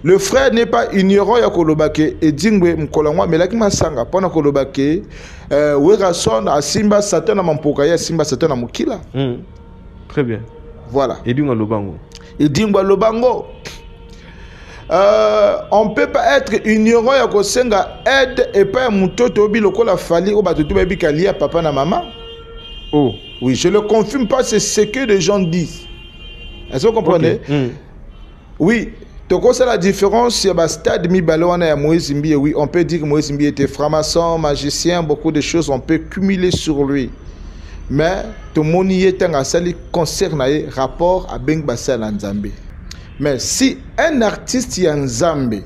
Le frère n'est pas ignorant ya kolobake et dingwe mkolangwa melaki masanga pona kolobake werason a simba satan na mampoka ya simba satan na mukila. Très bien. Voilà. Et dingwa lobango. Et dingwa lobango. On peut pas être ignorant ya kosenga aide et pas mutoto bi lokola fali o batutu ba bi kalia papa na maman. Oh. Oui, je le confirme pas, c'est ce que les gens disent. Est-ce que vous comprenez? Okay. Oui. Donc, c'est la différence. Il y a un stade mi-baloana à Moïse Mbi. Oui, on peut dire que Moïse Mbi était franc-maçon, magicien, beaucoup de choses, on peut cumuler sur lui. Mais, tout le monde y est un asali concerne le rapport à Ben Bassel en Zambie. Mais si un artiste est en Zambie,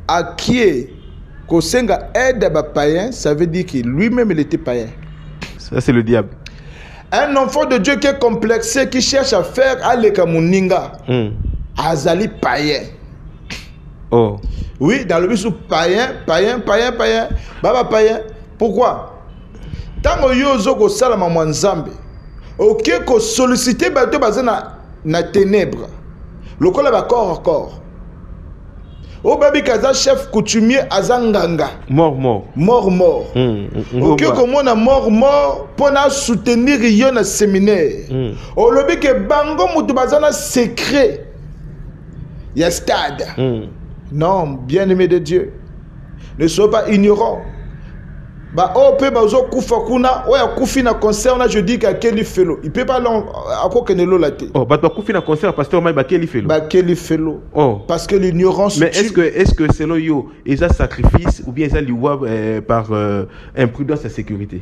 à qui est Kosenga aide à païen, ça veut dire que lui-même il était païen. Ça, c'est le diable. Un enfant de Dieu qui est complexé, qui cherche à faire Aleka Muninga. Azali païen. Oh. Oui, dans le but païen. Baba païen. Pourquoi? Tant que yozo ko salama mwanzambe, ok ko solliciter bato bazana na ténèbres. Lokola ba corps. O babi kaza chef coutumier azanganga. Mort. Ok comment na mort pour soutenir yo na séminaire. O lobi ke bango mutu bazana secret. Il y a stade. Non, bien-aimé de Dieu. Ne sois pas ignorant. Bah, oh, peut bazo kufa kuna, oh, ya kufi na concert, je dis qu'à quel fellow. Il peut pas à quoi que ne l'eau laté. Oh, bah, kufi na concert, pasteur, mais bah, quel fellow. Bah, quel fellow. Oh. Parce que l'ignorance. Mais est-ce que c'est là, yo, et ça sacrifice, ou bien ça lui voit par imprudence à sécurité?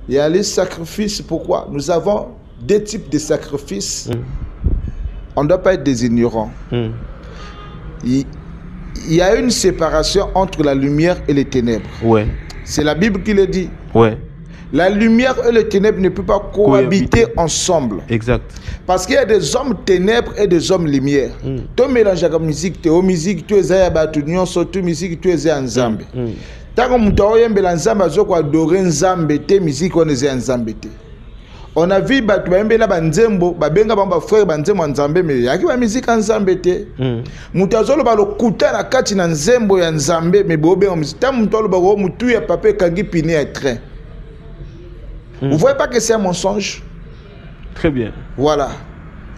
Il y a les sacrifices, pourquoi? Nous avons deux types de sacrifices. On ne doit pas être des ignorants. Il y a une séparation entre la lumière et les ténèbres. Ouais. C'est la Bible qui le dit. Ouais. La lumière et les ténèbres ne peuvent pas cohabiter ensemble. Exact. Parce qu'il y a des hommes ténèbres et des hommes lumière. Tu mélanges la musique, tu es musique, tu es abatunion, surtout musique, tu es en Zambie. Tant que tu es en Zambie, tu as adoré en Zambie, tu musique, on est en Zambie. On a vu batu baembela banzembo babenga bamba frère banzembo en Nzambe mais yaki ba musique en Nzambe te. Mutazolo ba lokuta na kati na nzembo ya Nzambe mais bobe en musique. Tam mutolo ba go mutu ya papé kangi pini à train. Vous voyez pas que c'est un mensonge? Très bien. Voilà.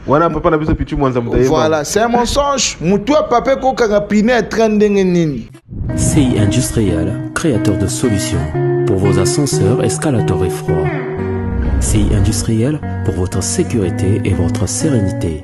Voilà papa na biso pitu mwanza mutaye. Voilà, c'est un mensonge. Mutu ya papé ko kanga pini à train ndenge nini. CI Industriel, créateur de solutions pour vos ascenseurs, escalators et froids. CI Industriel pour votre sécurité et votre sérénité.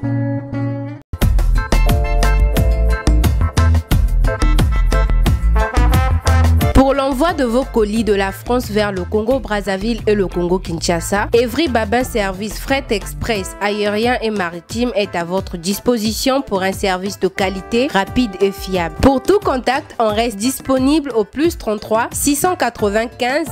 Pour l'envoi de vos colis de la France vers le Congo-Brazzaville et le Congo-Kinshasa, Evry Babin Service Fret Express aérien et maritime est à votre disposition pour un service de qualité, rapide et fiable. Pour tout contact, on reste disponible au plus 33 695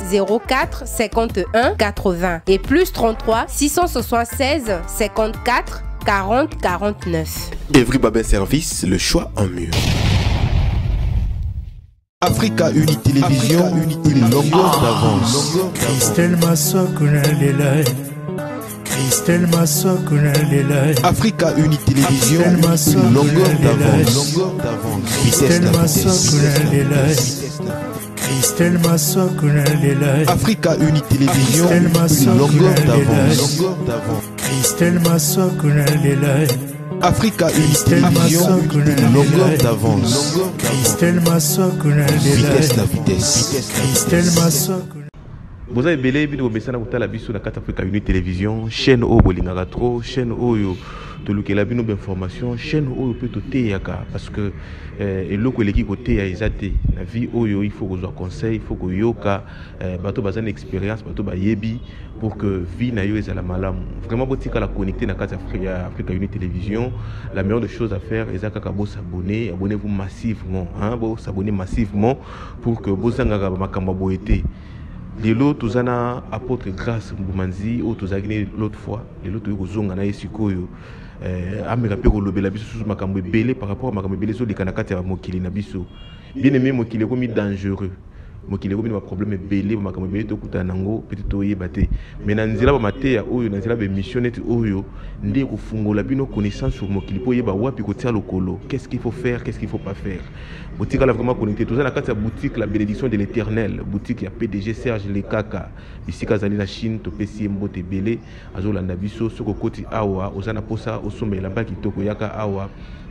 04 51 80 et plus 33 676 54 40 49. Evry Babin Service, le choix en mur. Africa Uni Télévision, une longueur d'avance. Christelle Massokuna Lelai. Christelle Massokuna Lelai. Africa Uni Télévision, une longueur d'avance. Christelle Massokuna Lelai. Christelle Massokuna Lelai. Africa Uni Télévision, une longueur d'avance. Christelle Massokuna Lelai. Africa Uni Télévision, une longueur d'avance. Christelle Massokuna Vitesse la vitesse. Christelle Massokuna. Vous avez belé bino besana kutala biso na kata Africa Uni Télévision, chaîne o bolingaka trop, chaîne oyo to lukela bino information, chaîne oyo peut te yaka parce que eloko eleki côté ya ezate na vie oyo il faut que soit conseil, il faut que yoka bato bazana expérience, bato ba yebi pour que vie na yo ezala malamu. Vraiment botika la connecter na kata Africa Uni Télévision, la meilleure des choses à faire ezaka ka bo s'abonner, abonnez-vous massivement, hein, bo s'abonner massivement pour que bo zanga makambo boete. Lelo tozana apôtre grâce Mbumanzi o tozagine l'autre fois lelo to kozonga na esikoyo ameka pe ko lobela biso sous makambo ebele par rapport à makambo ebele so likana kati ya mokili na biso bien aimé mokili komi dangereux mokili ko bino ba problème belé ba makambo belé to kuta nango peut-être oyeba te mais na nzela ba mateya oyo na nzela ba mission net oyo ndé ko fungola bino connaissance sur mokili po yeba wapi ko tia lokolo, qu'est-ce qu'il faut faire, qu'est-ce qu'il faut pas faire. Boutique là vraiment connecté tout ça na kati boutique la bénédiction de l'Éternel, boutique ya PDG Serge Lekaka ici kazali na Chine to pesi mbote belé azolanda biso soko koti awa ozana posa osomela ba kitoko yaka awa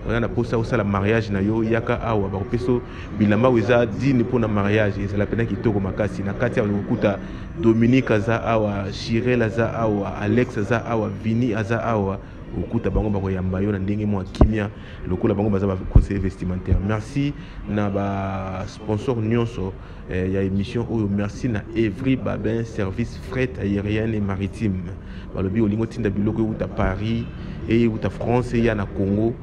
on a posé aussi la mariage na yo yaka awa ba peso bilamba weza dîne pour na mariage et c'est la peine qui toko makasi na kati ya lokuta Dominique aza awa Chirel aza awa Alex aza awa Vini aza awa okuta bango ba koyamba yo na ndenge mo kimia lokola bango baza ba conseiller vestimentaire. Merci na ba sponsor nyonso ya émission oyo, merci na Evry Babin service fret aérienne et maritime balobi olingo tinda biloko uta Paris et uta France et ya na Congo.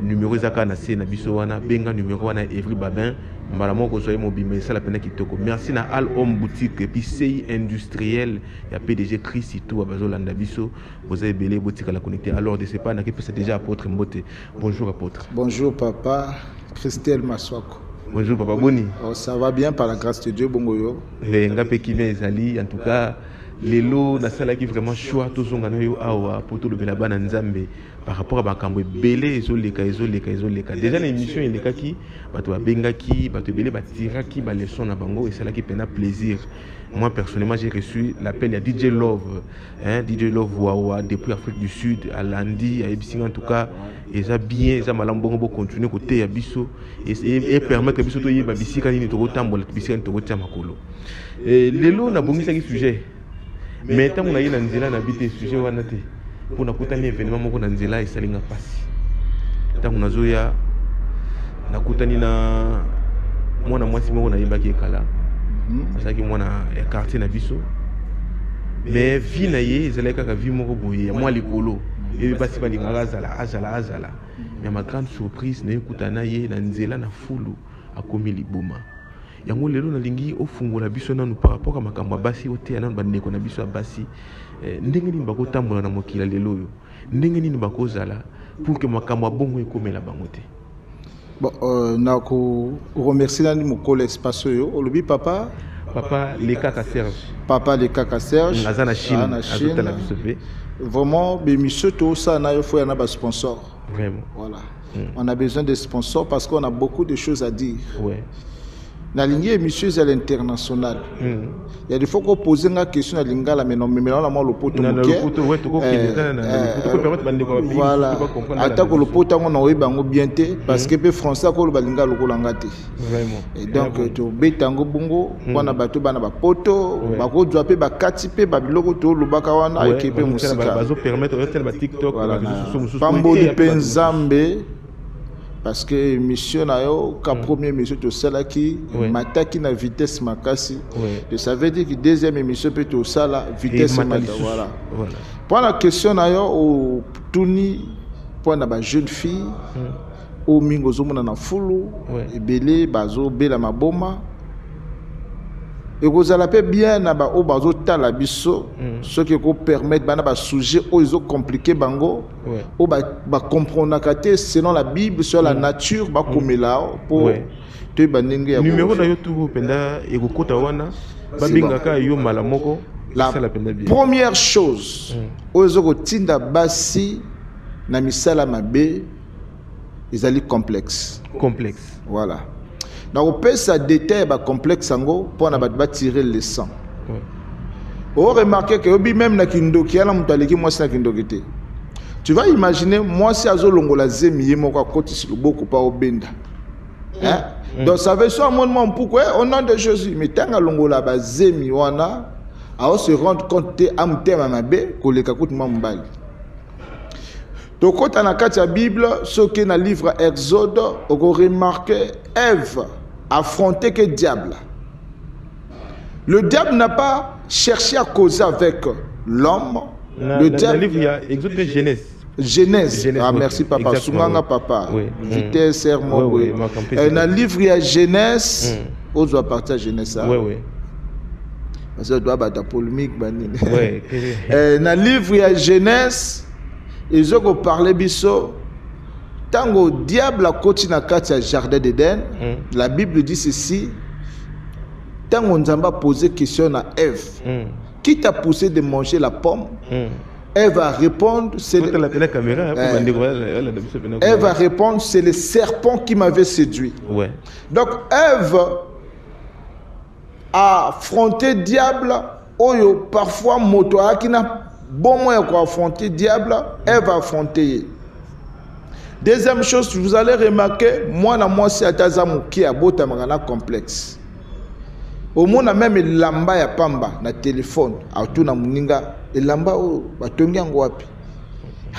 Numéro zaka na se na biso wana benga numéro wana Evry Babin mbala moko soye mobimé ça la peine kitoko. Merci na Al Home boutique et puis CI industriel ya PDG Chris tout abazolanda biso vous avez belé boutique à la connecter alors de c'est pas na qui c'est déjà apôtre Mbote. Bonjour apôtre. Bonjour papa Christelle Maswako. Bonjour papa Boni. Oh, ça va bien par la grâce de Dieu bongo yo. Ngape kimé ezali en tout cas lelo na sala qui vraiment choix to zonga na yo awa poto le belaba na nzambe par rapport à bakambo belé ezoleka déjà l'émission eleka ki bato babengaki bato belé batiraki ba leçon na bango et cela qui pena plaisir. Moi personnellement j'ai reçu l'appel de DJ Love DJ Love Wawa depuis Afrique du Sud à Landi à Ebising en tout cas et ça bien ça malambongo bo continuer côté ya biso et permettre biso to yeba bisika ni to tambola bisika to tia makolo et lelo na bongisa ki sujet mais tant on a eu na nzela na bité sujet wana te pour na kutani événement moko na nzela esalinga pasi tant on azoya na kutani na mwana mwasi moko na yebaki ekala asaki mwana ya quartier na biso mais vie na ye ezalaka ka vie moko boye moi likolo et basi balingaka azala mais ma grande surprise na ekutana ye na nzela na fulu akomi libuma yango lelo na lingi ofungola biso nanu par rapport à makambo basi oteya nanu bandeko na biso basi ndenge nini bakotambola na mokila lelo yo ndenge nini bakozala pour que makambo bongo ekomela bango te. Bon na ko remercier nani mokolo espace yo olobi papa Lekaka Serge papa Lekaka Serge azana Chine azotala biso pe vraiment bémission to ça na yo faut y en a ba sponsor vraiment voilà on a besoin de sponsors parce qu'on a beaucoup de choses à dire. Ouais. Na lingi émission à l'international. Il y a des fois qu'on pose une question à lingala mais non mais là moi le pote voilà attaque le pote on a eu bango bien té parce que peu français ko le balinga le kolangate vraiment et donc to betango bongo wana bato bana ba poto ba ko doit pe ba kati pe ba biloko to le baka wana équipe musika bazo permettre de ba TikTok pambo di penzambe parce que mission na yo ka première mission to sala qui mataki na vitesse makasi ça veut dire que deuxième émission peut to sala vitesse makasi voilà pour la question na yo au tuni pour na ba jeune fille au mingo zomona na fulu ebele bazo bela maboma et vous allez bien na ba o bazo tala biso ce qui ko permettre bana ba sujet o iso compliqué bango o ba comprendre kate selon la Bible sur la nature ba komela pour te banenge ya numéro na yo tout penda e ko kota wana ba bingaka yo mala moko la première chose o iso ko tinda basi na misala mabe ezali complexe voilà. On peut ça détail complexe pour tirer le sang. On remarque que même na kindoki ala mutaleki moi na kindoki. Tu vas imaginer moi si azolongo la zemi moko akoti sur le boko pa obenda. Donc ça veut dire mon pourquoi au nom de Jésus mais tanga longo la ba zemi wana a se rendre compte amtema mabe ko leka kuti mbali. Donc quand on a la Bible ce qui est dans le livre Exode on remarque Ève affronter que diable. Le diable n'a pas cherché à causer avec l'homme. Le diable. Livre, il y a Exode de Genèse. Ah, merci papa. Soumanga papa. Vitesse, serment. Dans le livre, il y a Genèse. On doit partir à Genèse. Oui. Parce que doit battre polémique. Dans le livre, il y a Genèse. Ils ont parlé biso. Tango diable a continué à le jardin d'Éden, la Bible dit ceci Tant qu'on a posé question à Ève, qui t'a poussé de manger la pomme? Elle va répondre, c'est le... Elle va répondre, c'est le serpent qui m'avait séduit. Ouais. Donc Ève a affronté diable. Oyo parfois moto qui n'a bon moyen pour affronter diable, elle va affronter. Deuxième chose, vous allez remarquer, moi c'est Atazamu qui a beau tamarana complexe. Au monde même lamba ya pamba na téléphone, autuna muninga, lamba o batongi yango wapi.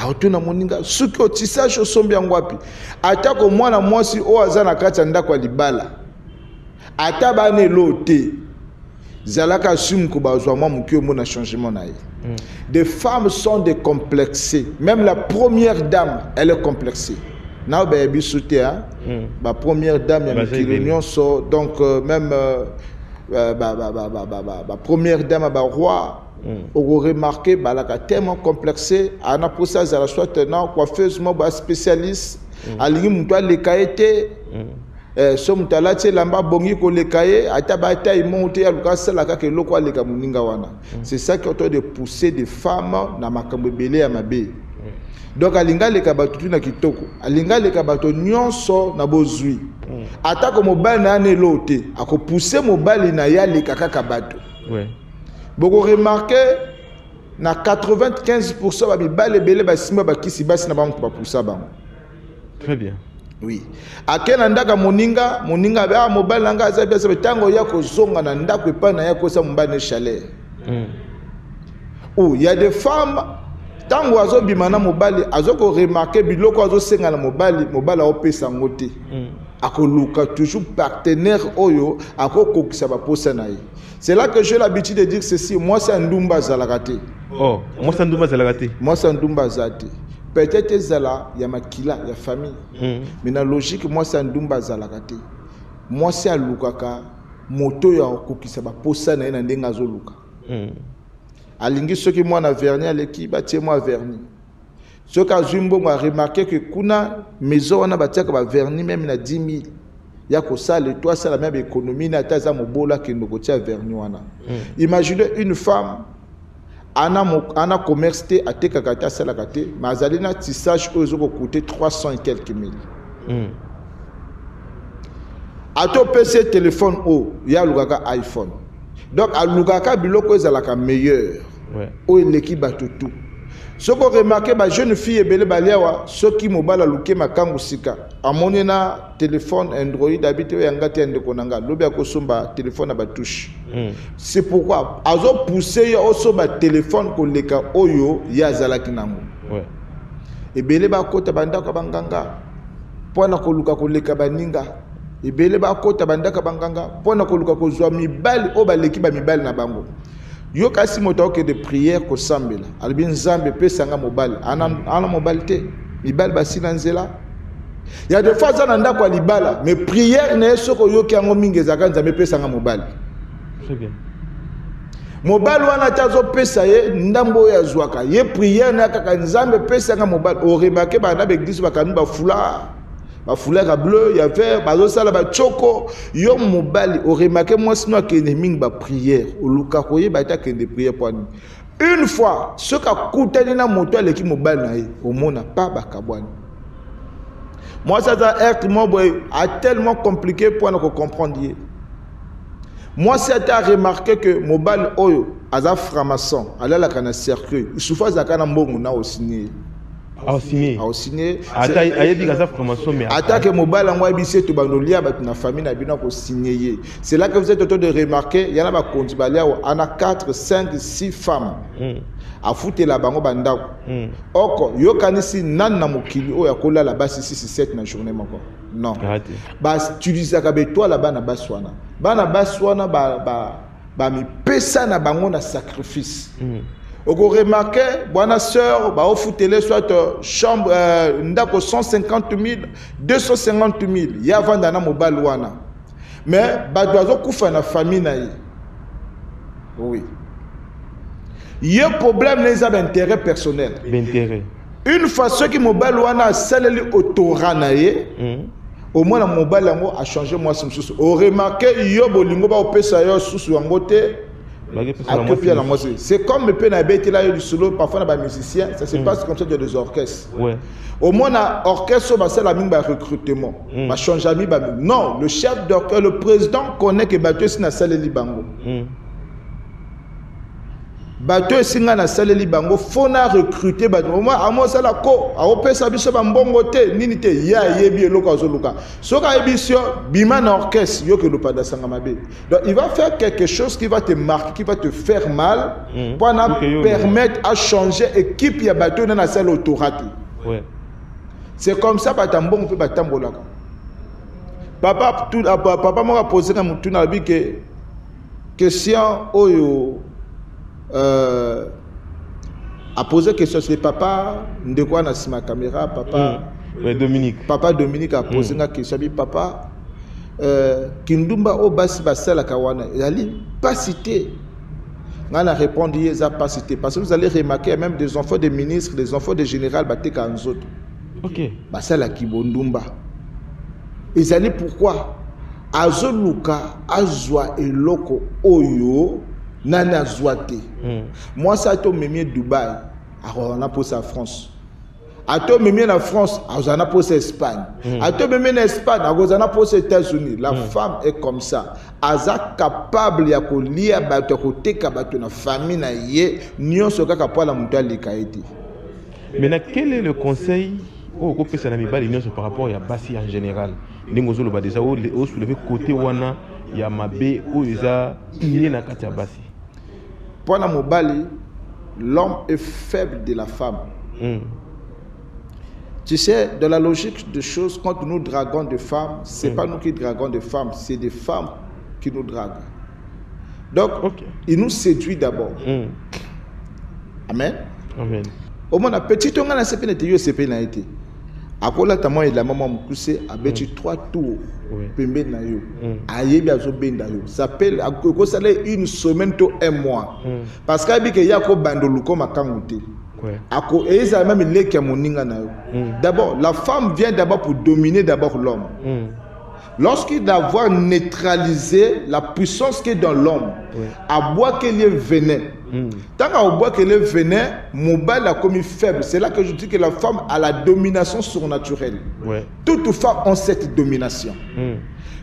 Autuna muninga, suki otissage osombi yango wapi. Atako moi si o azana kati ndako ya libala. Atabane lote. Zalaka assume que bazouama mukio mona changement naïe. Des femmes sont décomplexées. Même la première dame, elle est complexée. Now baby sauté hein. Ma première dame il y a réunion so donc même ma première dame ba roi on remarqué ba la tellement complexée ana pour ça la soit tenant coiffeuse mo ba spécialiste alingi mutwa le kaete somme talati lamba bongi ko le kaye atabata imonte ya lukasa la ka ke lokwa le kamuninga wana. C'est ça qui autour de pousser des femmes na makambo belé ya mabe. Donc alinga le kabatu na kitoko alinga le kabato nyonso na bozui atako mobile na ne lote ako pousser mobile na ya le kaka kabato. Ouais. Boko remarquer na 95% ba bibale belé ba simba ba kisi basi na ba mtu ba poussa ba. Très bien. Oui. Akena ndaka moninga ba mobile nanga azabia sabe tango yako zonga na ndako epana yako sa mbane chalet. Ou il y a des femmes tango azo bimana mobile azoko remarquer biloko azo senga na mobile a opesa ngote. Akoluka toujours partenaire oyo akokokisa ba posa na ye. C'est là que j'ai l'habitude de dire ceci, moi c'est Ndumba Zalakate. Oh, moi c'est Ndumba Zalakate. Moi c'est Ndumba Zalakate. Peut-être Zala, il y a Makila, il y a famille. Mais dans la logique, moi c'est Ndumba Zalakate. Moi c'est Alukaka, moto ya kokisa ba posa na ndenga zo luka. Alingi ceux qui moi na verni à l'équipe, batie moi verni. Ceux qui Zumbo m'a remarqué que kuna maison on a batia ka ba verni même na 10 000. Ya ko ça le toi ça la même économie na taza mobola ki ndoko tia verni wana. Imaginez une femme ana commerce te ateka kata sala kate mazalina tissage ozoko coûter 300 et quelques mille. Ato PC téléphone o ya lugaka iPhone. Donc a lugaka biloko ezalaka meilleur. Ouais. O l'équipe batutu. Ce qu'on remarque, bah jeune fille ebele baliawa, ceux qui mobile luke makangu sika. Amoni na téléphone Android habite yangati ande konanga, lobi akosomba téléphone ba touche. C'est pourquoi azo pousser yo osoba téléphone ko leka oyo ya zalaki nango. Ouais. Ebele ba kota bandaka banganga. Pona ko luka ko leka baninga. Ebele ba kota bandaka banganga. Pona ko luka ko zwa mibali o ba leki ba mibali na bango. Yo kasi moto ke de prière ko sambela albin zambe pesanga mobile ana mobilité mibal basina nzela ya de fois za ndako ya libala mais prière na soko yo ki ango mingeza kanza me pesanga mobile. Très bien. Mobile wana tazo pesa ye ndambo ya zwaka ye prière na kaka nzambe pesanga mobile o remarquer ba na église ba kanu ba foulard ba foulard bleu ya vert bazo sala ba choko yo mobile o remarquer moi sinon que ennemi ba prière o luka koye ba ta que de prière pour une fois ce ka koutani na moto le ki mobile na ye au mona pas ba kabwani. Moi ça a être moi a tellement compliqué pour ne comprendre. Moi c'est à remarquer que mobile oyo aza franc-maçon ala la kana cercueil soufa za kana mbongo na osigné. A signé. Attaque mobile en wabissé tout banolia na famille na bina ko signer. C'est là que vous êtes autour de remarquer, il y en a ba compte balia on a 4, 5, 6 femmes. A foutre la bango banda. Oko yo kanisi nan na mokili o ya kola la basi 6 7 na journée moko. Non. Ba utiliser ka beto la bana baswana. Bana baswana ba mi pesa na bango na sacrifice. Vous remarquez, bonne sœur, bah, au foutez soit chambre, ndako 150 000, 250 000, il y a vendana mobile wana. Mais, bah, doit koufa na famille na yi. Oui. Il y a un problème, les a d'intérêt personnel. L'intérêt. Une fois, ceux qui mobile wana, saleli au Torah na yi, au moins la mobile a changé moi sous au remarqué yo bolingo ba opesa yo sous ngote c'est comme le pénabété là du solo parfois na ba musicien ça se passe comme ça dans des orchestres au moins na orchestre ba c'est la même recrutement ba change ami ba non le chef d'orchestre le président connaît que bateau si na saleli bango bateau singa na saleli bango fona recruter bateau moi amo sala ko a opesa biso ba mbongo te nini te ya yebi eloko azoluka soka ebisio bima na orchestre yo ke lo pada sanga mabe donc il va faire quelque chose qui va te marquer qui va te faire mal pour permettre à changer équipe ya bateau na sala autorité c'est comme ça batambongo pe batambolaka papa tout papa m'a posé na mutu na bi que question oyo a posé question sur papa de quoi na sima caméra papa papa Dominique a posé une question papa kindumba o basi basala kawana ali pas cité on a répondu ils a pas cité parce que vous allez remarquer même des enfants des ministres des enfants des généraux bateka nzoto basala kibondumba ils allaient pourquoi azoluka azwa eloko oyo nana zwate moi ça to memie Dubaï on a posé à France a to memie na France on a posé Espagne a to memie na Espagne on a posé États-Unis la femme est comme ça aza capable ya ko lia bato ko teka bato na famille na ye nyonso kaka pour la mutu alikaiti. Maintenant quel est le conseil au groupe Sanami Bali par rapport à Bassi en général n'ingozolo ba déjà au soulever côté wana ya mabe o iza ni na kati ya Bassi. Pour la mobali, l'homme est faible de la femme. Tu sais, dans la logique des choses, quand nous draguons des femmes, ce n'est pas nous qui draguons des femmes, c'est des femmes qui nous draguent. Donc, il nous séduit d'abord. Amen. Amen. Au moins, petit, on a ce pénalité. Après là, il la maman moussé a bêti 3 tours. Pembe na yo. Ayebi azo benda yo. Ça s'appelle une semaine to un mois. Parce que yako bandolu ko makangote. Ako eza même leki ya moninga na yo. D'abord, la femme vient d'abord pour dominer d'abord l'homme. Lorsqu'il doit neutraliser la puissance qui est dans l'homme, à boire qu'il est venin. Tant qu'à boire qu'il est venin, mobile a commis faible. C'est là que je dis que la femme a la domination surnaturelle. Toute femme a cette domination.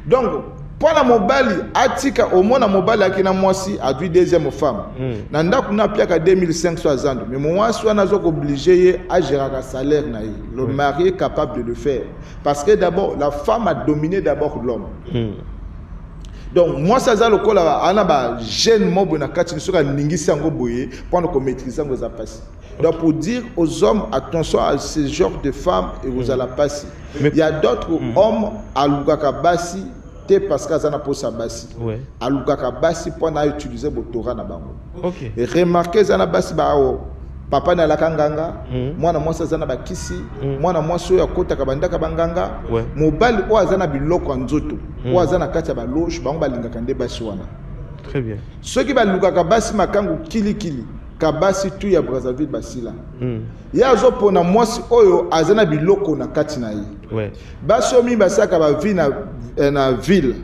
Donc, pour la mobile, atika au moins la mobile qui n'a moi si a vu deuxième femme. Nanda kuna pia ka 2500 ans. Mais moi soit n'a obligé à gérer un salaire naï. Le mari est capable de le faire parce que d'abord la femme a dominé d'abord l'homme. Donc moi ça za lokola ana ba jeune mobo na kati soka ningisi ngo boye pour qu'on maîtrise ngo za passer. Donc pour dire aux hommes attention à ce genre de femmes et vous allez passer. Il y a d'autres hommes à Lugaka Bassi parce que ça n'a pas sa basi. À Lugaka Bassi pour na utiliser botora na bango. Et remarquez ça na basi ba papa na la kanganga mwana mwasa zana bakisi mwana mwasa ya kota kabanda kabanganga mobali o azana biloko nzoto o azana kati ya baloge bango balinga kande basi wana. Très bien. Ceux qui baluka kabasi makangu kili kabasi tu ya Brazzaville basila ya zo pona mwasi oyo azana biloko na kati na ye basi omi basaka ba vie na ville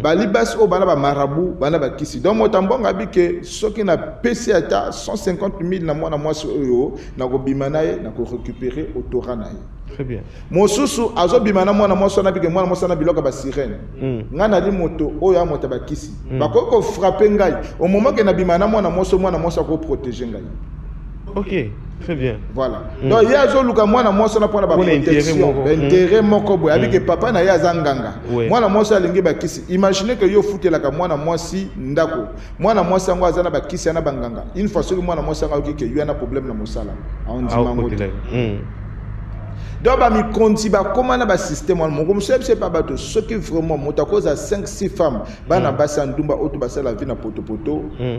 bali basi o bana ba marabu bana ba kisi donc motambonga bike soki na pesi ata 150 000 na mwana mwasi oyo na ko bimana ye na ko récupérer autora na ye. Très bien. Mosusu azo bimana mwana mwasi na bike mwana mwasi na biloko ba sirène ngana li moto oyo amota ba kisi bakoko frapper ngai au moment que na bimana mwana mwasi ko protéger ngai. OK. Très bien. Voilà. Donc il y a zoluka mwana mwasi na pona ba protection intérêt moko boy avec papa na ya zanganga mwana mwasi alingi ba kisi. Imaginez que yo futela ka mwana mwasi ndako mwana mwasi ngo azana ba kisi na banganga une fois que mwana mwasi ngo ki yo na problème na mosala on dit mango. Donc ba mi konti ba comment na ba système on mo c'est pas bato ce qui vraiment mota cause à 5-6 femmes bana basa ndumba auto basa la vie na poto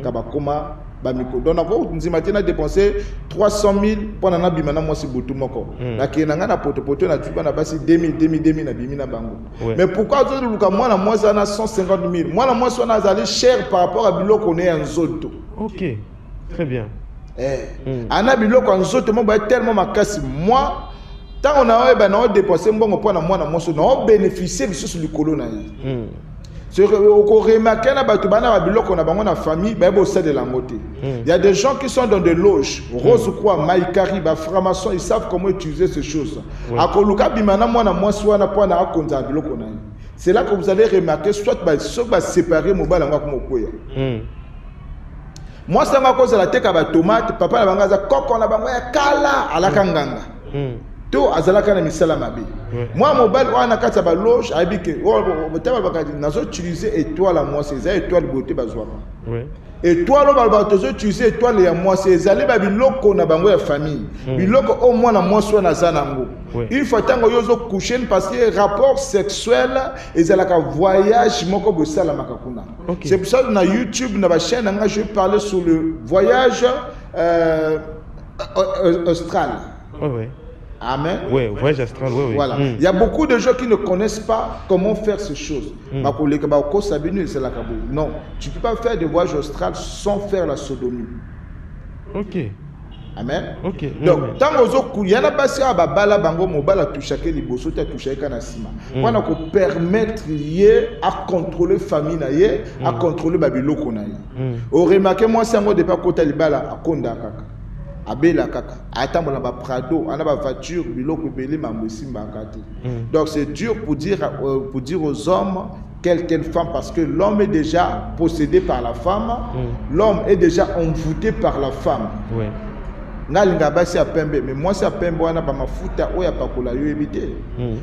ka ba koma ba mi ko donc on dit maintenant dépenser 300 000 pour na bimana moi si butu moko na kenanga na poto na tuba na basi 2000 na bimina bango. Mais pourquoi zo luka moi na moi ça na 150 000 moi na moi ça na aller cher par rapport à biloko ne nzoto. OK. Très bien. Ana biloko nzoto mo ba tellement makasi moi tant on a dépensé mbongo pour na mwana moso na bénéficier de ce likolo na ye c'est remarqué na batu bana ba biloko na bango na famille ba bo ça de la moté il y a des gens qui sont dans des loges rose quoi maïkari ba franc-maçon ils savent comment utiliser ces choses akoluka bimana mwana moso wana pour na akonza biloko na ye c'est là que vous allez remarquer soit ba séparer mobala ngwa comme okoya moi ça m'a cause la teka ba tomate papa na banga za koko na bango ya kala alaka nganga to azalaka na misala mabe moi mobile wana kata ba loge abike botaba bakadi nazo utiliser étoile à moi c'est étoile beauté bazwaka étoile ba tozo utiliser étoile ya moi c'est ezali ba biloko na bango ya famille biloko au moins na moi soit na zanango une fois tango yozo coucher parce que rapport sexuel ezalaka voyage moko bosala makakuna c'est pour ça na YouTube na ba chaîne nga je parler sur le voyage austral. Amen. Oui, voyage astral, oui. Voilà. Il y a beaucoup de gens qui ne connaissent pas comment faire ces choses. Non, tu ne peux pas faire des voyages astrales sans faire la sodomie. Ok. Amen. Ok. Donc, tant que il y en a pas si à babala bango mobala toucher que les bossos tu toucher kanasima. Pour nous permettre à contrôler famille naie, à contrôler babiloko naie. Au remarqué moi c'est un mot de pas côté libala à konda kaka. Abela kaka attends na ba prado ana ba voiture biloko belé mamwisi mbakati. Donc c'est dur pour dire aux hommes quelle femme parce que l'homme est déjà possédé par la femme, l'homme est déjà envoûté par la femme. Oui. Ngalinga basi a pembe mais moi c'est à pembe wana ba mafuta oya pakola yo ebité.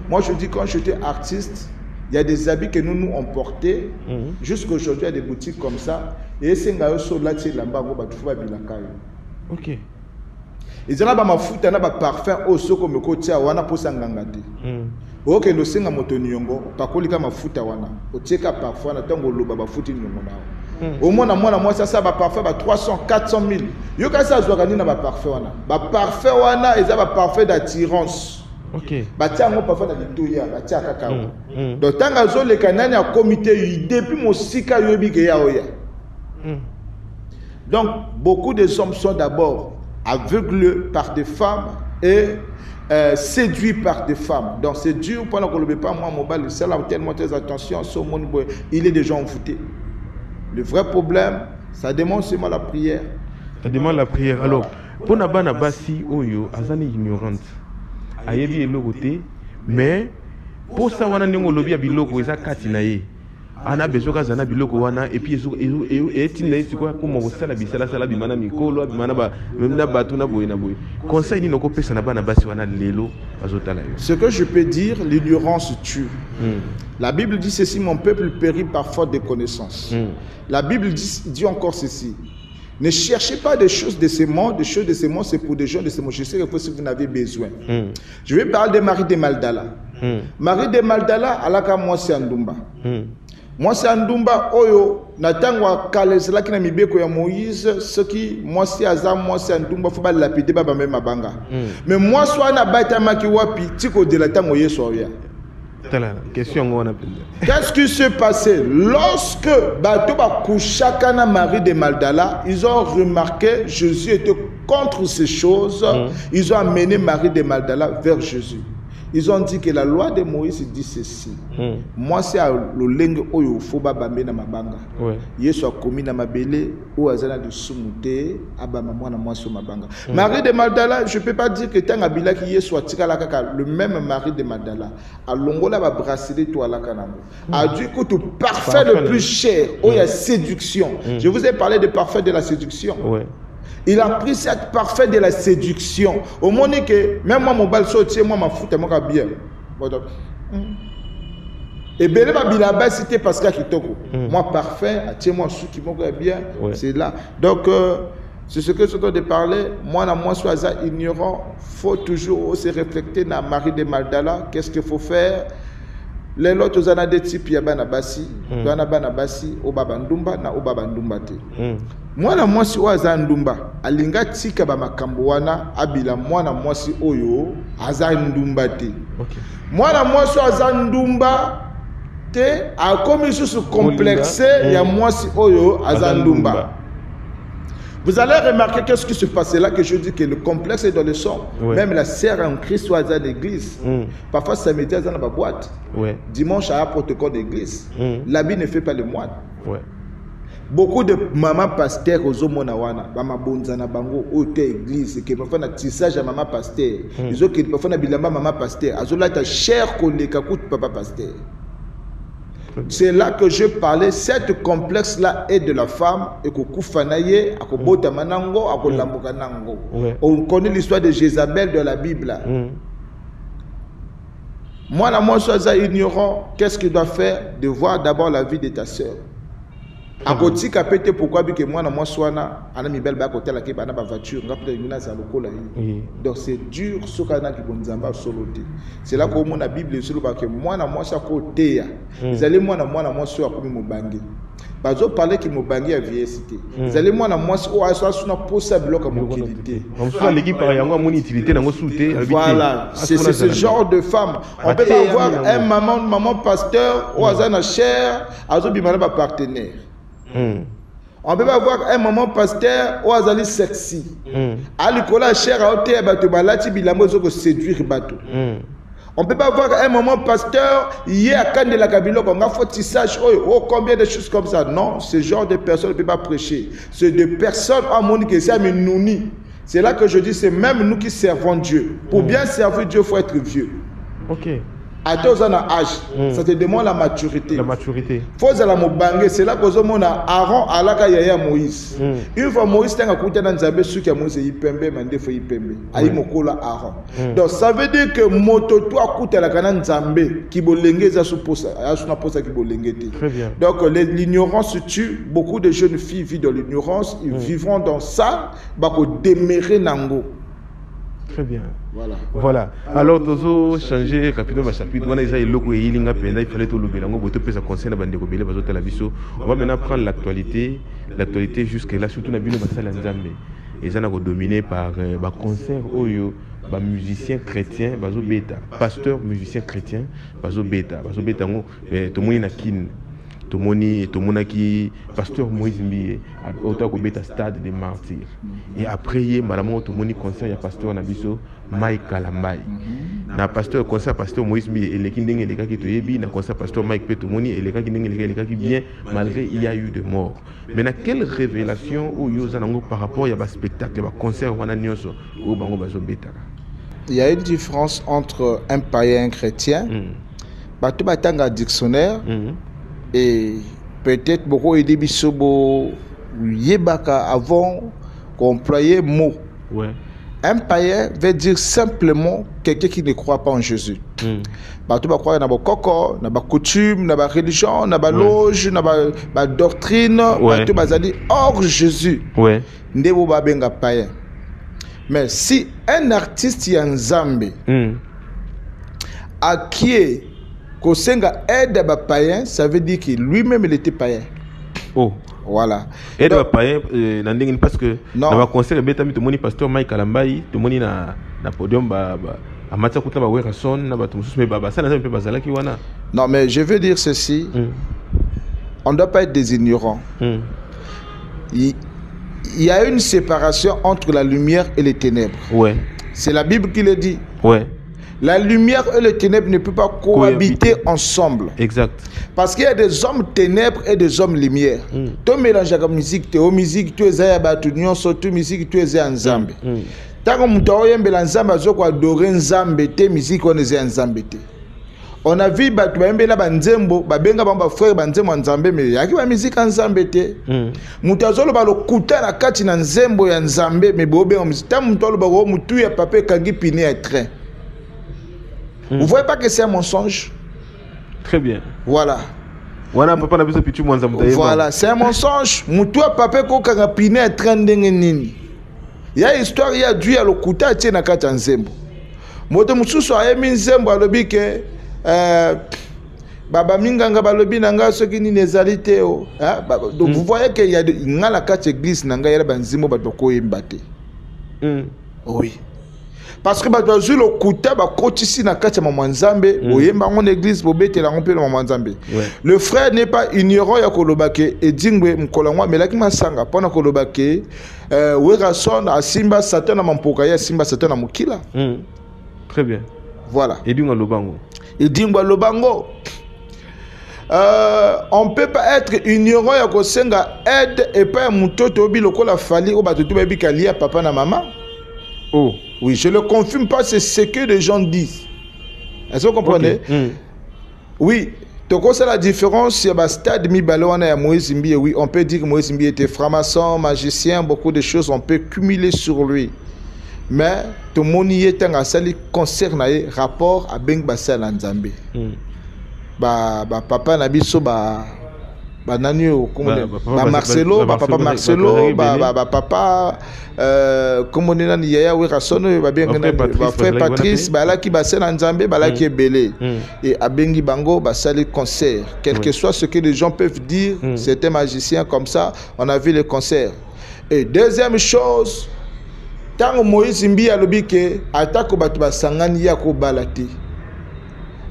Moi je dis quand j'étais artiste, il y a des habits que nous on portait jusqu'à aujourd'hui il y a des boutiques comme ça et c'est ngayo so là c'est lamba go ba tufa bilaka yo. OK. Ils ont ma futa na ba parfum au soko me kotia wana posa ngangati. OK no singa moto nyongo pakolika mafuta wana. Otieka parfum na tango loba ba futi nyongo na. Au moins moi ça ba parfum ba 300 400 000. Yo ka ça zwaka ni na ba parfum wana. Ba parfum wana eza ba parfum d'attirance. OK. Ba tiango parfum na litoya ba tia kaka. Donc tanga zo le kanani a comité depuis mon sika yo bi ke ya oya. Donc beaucoup de hommes sont d'abord aveuglés par des femmes et séduits par des femmes. Donc c'est dur pendant qu'on ne le met pas moi mobile, c'est là tellement très attention sur mon il est déjà envoûté. Le vrai problème, ça demande seulement la prière. Ça demande la prière. Alors, pour Nabana Bassi Oyo, Azani ignorante. Ayebi elogote, mais pour ça wana ningo lobi ya biloko eza katinaye. Ana besoka zana biloko wana et puis etinda isiko comme osala bisala sala bimana mikolo bimana ba même na batu na boye na boye. Conseil ni noko pesa na bana basi wana lelo bazotala yo. Ce que je peux dire, l'ignorance tue. La Bible dit ceci, mon peuple périt par faute de connaissances. La Bible dit encore ceci. Ne cherchez pas des choses de ce monde, des choses de ce monde, c'est pour des gens de ce monde. Je sais que si vous en avez besoin. Je vais parler de Marie de Magdala. Marie de Magdala, alaka moi c'est Ndumba. Moi c'est Ndumba, oyo, natangwa kalesela kina mibeko ya Moïse, ce qui, moi c'est Azam, moi c'est Ndumba, faut pas lapider, baba même mabanga. Mais moi soit na baita maki wapi, tiko de la tango yesoya. Qu'est-ce qui s'est passé lorsque Batoba Kouchakana Marie de Magdala, ils ont remarqué Jésus était contre ces choses, ils ont amené Marie de Magdala vers Jésus. Ils ont dit que la loi de Moïse dit ceci. Moi, c'est le lingue où il faut babambe na mabanga. Yesu a commis na mabele ou azana de sumute abama moi na moi sur mabanga. Marie de Magdala, je peux pas dire que tant abila qui Yesu a tiré la kaka le même Marie de Magdala. A longola ba bracelet toi la kanamo. A du coup tout parfait le plus cher où il y a séduction. Je vous ai parlé de parfait de la séduction. Il a pris cette parfait de la séduction. Au moment que même moi mon bal sautier moi ma foute moi bien. Et bien ma bilaba c'était Pascal Kitoko. Moi parfait, tiens-moi sous qui m'ont bien, c'est là. Donc c'est ce que je dois de parler. Moi na moi soit ignorant, faut toujours se réfléchir na Marie de Magdala, qu'est-ce qu'il faut faire? Les autres ont des types ya bana basi, bana basi o baba ndumba na o baba ndumba te. Mwana mwasi oyo ndumba alinga tika ba makambo wana abila mwana mwasi oyo aza ndumba te. Mwana mwasi aza ndumba te akomi susu complexe ya mwasi oyo aza ndumba. Vous allez remarquer qu'est-ce qui se passait là, que je dis que le complexe est dans le sang. Ouais. Même la sœur en Christ soit à l'église. Parfois, ça mettait dans la boîte. Ouais. Dimanche, à un protocole d'église. L'habit ne fait pas le moine. Ouais. Beaucoup de mamans pasteurs aux Omonawana, maman bonzana bango, hôtel église, qui me font un tissage à maman pasteur. Ils ont qui me font un bilamba maman pasteur. Azola ta cher collègue, écoute papa pasteur. C'est là que je parlais, cette complexe-là est de la femme, et que Koufanaye, à Kobota Manango, à Kolambokanango. On connaît l'histoire de Jézabel de la Bible. Moi, moi, je suis ignorant, qu'est-ce qu'il doit faire? De voir d'abord la vie de ta soeur. A côté capete pourquoi que moi na moi soana ana mi belle ba côté la kepa na ba voiture ngapte ngina za lokola yi. Donc c'est dur ce kana ki bonzamba soloté. C'est là que mon la Bible sur ba que moi na moi sa côté ya. Ils allaient moi na moi so akomi mobangi. Bazo parler ki mobangi ya vieillité. Ils allaient moi na moi so aso suna posa bloc à mobilité. On soit l'équipe par yango mon utilité na souté. Voilà, c'est ce genre de femme. On peut pas avoir un maman pasteur ou azana cher, azo bimana ba partenaire. On peut pas avoir un moment pasteur ou azali sexy. Alikola cher à hôtel bato balati bilamo zoko séduire bato. On peut pas avoir un moment pasteur yé à kan de la kabilo qu'on a faut tissage oh combien de choses comme ça. Non, ce genre de personnes ne peut pas prêcher. C'est des personnes à mon que c'est mais nouni. C'est là que je dis c'est même nous qui servons Dieu. Pour bien servir Dieu, il faut être vieux. OK. À tous en âge, ça te demande la maturité. La maturité. Faut la mobangue, c'est là que nous avons Aaron alaka yaya Moïse. Une fois Moïse t'a écouté dans Nzambe sur que Moïse yipembe mande fo yipembe. Ayi mokola Aaron. Donc ça veut dire que moto toi kuta la kana Nzambe qui bolenge za suposa, asuna posa qui bolenge te. Très bien. Donc l'ignorance tue, beaucoup de jeunes filles vivent dans l'ignorance, ils vivront dans ça, bako demeurer nango. Très bien. Voilà. Voilà. Alors, nous changer rapidement le chapitre. On va maintenant prendre l'actualité. L'actualité jusque-là, surtout dans le Basal Nzambe. Et ça, on dominé par un concert oyo, musiciens chrétiens, bazo beta, pasteur musicien chrétien, bazo beta, tout le monde na kin. Tout le monde qui pasteur Moïse Mbiye autant que beta stade des martyrs et après madame tout le monde concert ya pasteur Nabiso Mike Kalambai na pasteur concert pasteur Moïse Mbiye et les qui ndenge les gars qui toyebi na concert pasteur Mike Petomoni et les gars qui ndenge les gars qui bien malgré il y a eu de morts. Maintenant quelle révélation ou yozanango par rapport ya ba spectacle ba concert wana nyonso ou bango bazo beta? Il y a une différence entre un païen et un chrétien. Bato batanga dictionnaire. Et peut-être beaucoup de bisobo yebaka avant qu'on employait mot. Ouais. Un païen veut dire simplement quelqu'un qui ne croit pas en Jésus. Bato ba croire na ba koko, na ba coutume, na ba religion, na ba loge, na ba doctrine, bato bazali hors Jésus. Ouais. Ndebo ba benga païen. Mais si un artiste y Nzambe à qui est Kosenga aide à païen, ça veut dire que lui-même il était païen. Oh. Voilà. Aide à païen, parce que dans le concert, tout le monde pasteur Mike Kalambai, tout le monde na podium à Matia Kouta ba wera son na ba tout mais baba ça n'a pas bazala ki wana. Non mais je veux dire ceci. On ne doit pas être des ignorants. Il y a une séparation entre la lumière et les ténèbres. Ouais. C'est la Bible qui le dit. Ouais. La lumière et les ténèbres ne peuvent pas cohabiter ensemble. Exact. Parce qu'il y a des hommes ténèbres et des hommes lumière. Tu mélanges la musique, tu es musique, tu es à Batunion, surtout musique, tu es en Nzambe. Tant que tu es en Nzambe, tu es adoré Nzambe, tu es musique, on est en Nzambe. On a vu batu baembela banzembo babenga bamba frère banzembo Nzambe mais yaki ba musique Nzambe te. Mutazolo ba lokuta na kati na nzembo ya Nzambe mais bobe on musique. Tant mutolo ba mutu ya pape kangi pini ya train. Vous voyez pas que c'est un mensonge? Très bien. Voilà. Voilà, c'est un mensonge. Moutoua papa ko kanga pine a trending nini. Il y a histoire, il y a dû à l'okuta tient na kata nzembo. Moto mususu a emi nzembo alobi ke baba minganga balobi nanga soki ni nezalité o. Donc vous voyez qu'il y a ngala kata église nanga yela banzimo batoko embate. Oui. parce que bato bazwi lokuta bakotisi na kati ya mama nzambe boyemba ngo na église bobetela ngo mpe na mama nzambe. Le frère n'est pas ignorant ya koloba ke edingwe mokolo ngo amelaki masanga mpona koloba ke Werason asimba Satan na mampoka ye asimba Satan na mokila. Très bien. Voilà. Edingwa lobango. Edingwa lobango. On peut pas être ignorant ya kosenga aide et pas mutoto obi lokola fali o batutu ba bika lia papa na maman. Oh. Oui, je le confirme pas, c'est ce que les gens disent. Est-ce que vous comprenez? Oui. Donc, c'est la différence. Il y a stade Mibaloana et Moïse Mbi. Oui, on peut dire que Moïse Mbi était franc-maçon, magicien, beaucoup de choses, on peut cumuler sur lui. Mais tout le monde y est un asali concerne rapport à Beng Bassel Nzambe. Papa Nabiso, Nanio, Marcelo, papa Marcelo, papa, comme on est dans Yaya Werason, frère Patrice, Balaki Bassel Nzambe, Balaki Belé. Et à Bengi Bango, Bassel concert. Quel que soit ce que les gens peuvent dire, c'était magicien comme ça, on a vu les concerts. Et deuxième chose, tant que Moïse Mbi a l'obité, attaque au Batouba Sangani Yako Balati.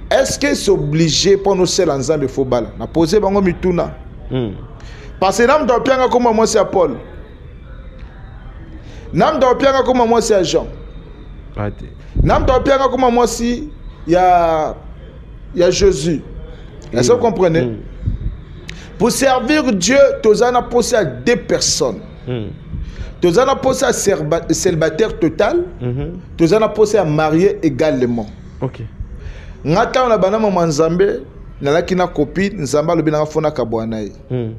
Est-ce que c'est obligé pour nous seuls ensemble de faut bala? Na posé bango mituna. Parce que nam do pianga comme moi c'est Paul. Nam do pianga comme moi c'est Jean. Nam do pianga comme moi si il y a Jésus. Est-ce que vous comprenez? Pour servir Dieu, tu as posé à deux personnes. Tu as posé à célibataire total. Tu as posé à marié également. OK. Ngata na bana mama nzambe nalaki na copine nzamba lobi na fona kabwana ye.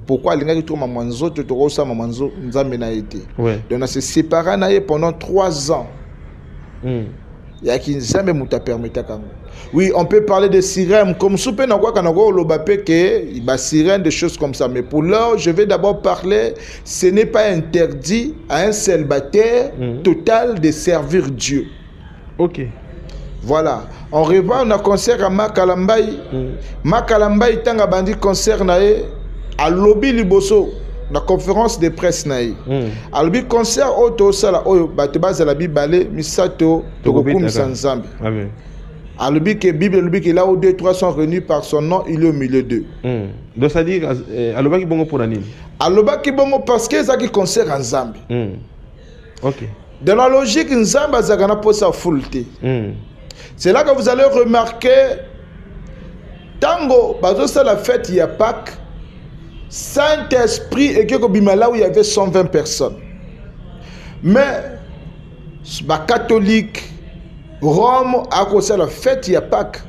Pourquoi lingaki to mama nzoto to kosa mama nzambe na été. Donc on s'est séparé na ye pendant 3 ans. Ya ki nzambe muta permettre kango. Oui, on peut parler de sirène comme soupe na kwa kanako lobape que ba sirène des choses comme ça, mais pour l'heure, je vais d'abord parler, ce n'est pas interdit à un célibataire total de servir Dieu. OK. Voilà, on revient, on a concert à Makalambaï. Makalambaï, tant a bandi concert nae à lobby liboso, la conférence de presse nae. À lobby concert auto sala oyo batebaz la bibalé misato tokoku misanzambi. Amen. À lobby que Bible lobby que là où 2-3 sont réunis par son nom, il est au milieu d'eux. Donc ça dit à lobby bongo pour l'année. À lobby bongo parce que ça qui concert en Zambie. OK. Dans la logique Nzamba zagana pour sa foulte. C'est là que vous allez remarquer, tango, c'est la fête, il y a Pâques, Saint-Esprit et que Bimala où il y avait 120 personnes. Mais, les catholiques, Rome, à cause de la fête, il y a Pâques.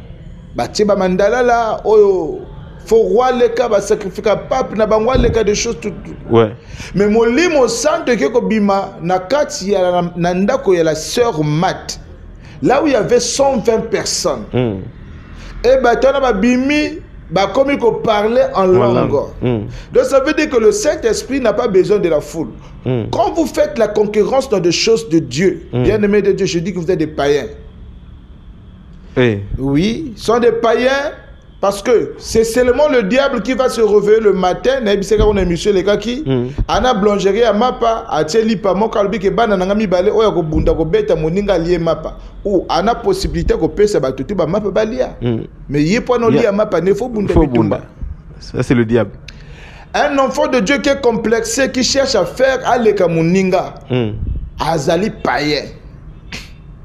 Tiba Mandala là, oh, faut roi les cas, sacrifier pape, n'a pas les cas de choses tout. Ouais. Mais mon limo santo que Bima, nakati il y a nandako il y a la sœur Mat. Là où il y avait 120 personnes. Et maintenant, Bimi, comme il parlait en langue. Donc ça veut dire que le Saint-Esprit n'a pas besoin de la foule. Quand vous faites la concurrence dans des choses de Dieu, bien-aimés de Dieu, je dis que vous êtes des païens. Oui, ils sont des païens parce que c'est seulement le diable qui va se réveiller le matin. On a monsieur les gars qui ana blancherie à mapa a teli pa mon kalbi ke bana ngami balé oya ko bunda ko beta moninga lié mapa ou ana possibilité ko pesa batutu ba mapa balia. Mais yé point non lié mapa ne faut bunda bitumba. Ça c'est le diable. Un enfant de Dieu qui est complexé, qui cherche à faire aleka moninga. Azali païen.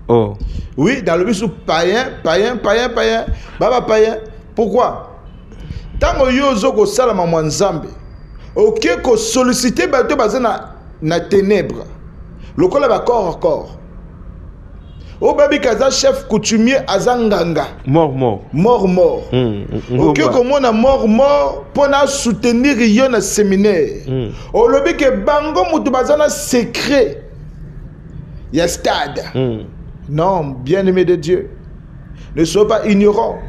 Oh. Oui, dans le but païen, baba païen. Pourquoi? Tant que yozo ko salama mwanzambe, ok ko solliciter bato bazana na ténèbres. Le kola ba corps. O babi kaza chef coutumier azanganga. Mort. Ok ko mona mort pour na soutenir yo na séminaire. O lobi ke bango mutu bazana secret. Ya stade. Non, bien-aimé de Dieu, ne sois pas ignorant.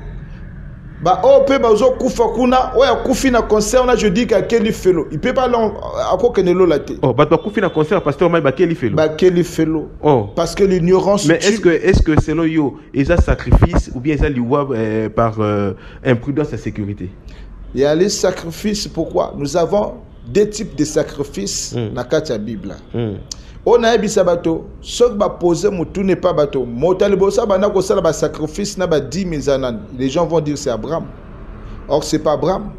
Bah oh peut bazo kufa kuna oya kufi na concert na je dis qu'à quel felo il peut pas à quoi que ne lo laté. Oh bah kufi na concert pasteur mai ba quel felo. Bah quel felo. Oh parce que l'ignorance. Mais est-ce que c'est là yo et ça sacrifice ou bien ça liwa par imprudence et sécurité. Il y a les sacrifices. Pourquoi? Nous avons deux types de sacrifices dans la Bible. On a ebisa bato, ce qui va poser moutou n'est pas bateau. Motalibosa bana ko sala ba sacrifice na ba 10 000 anan. Les gens vont dire c'est Abraham. Or c'est pas Abraham.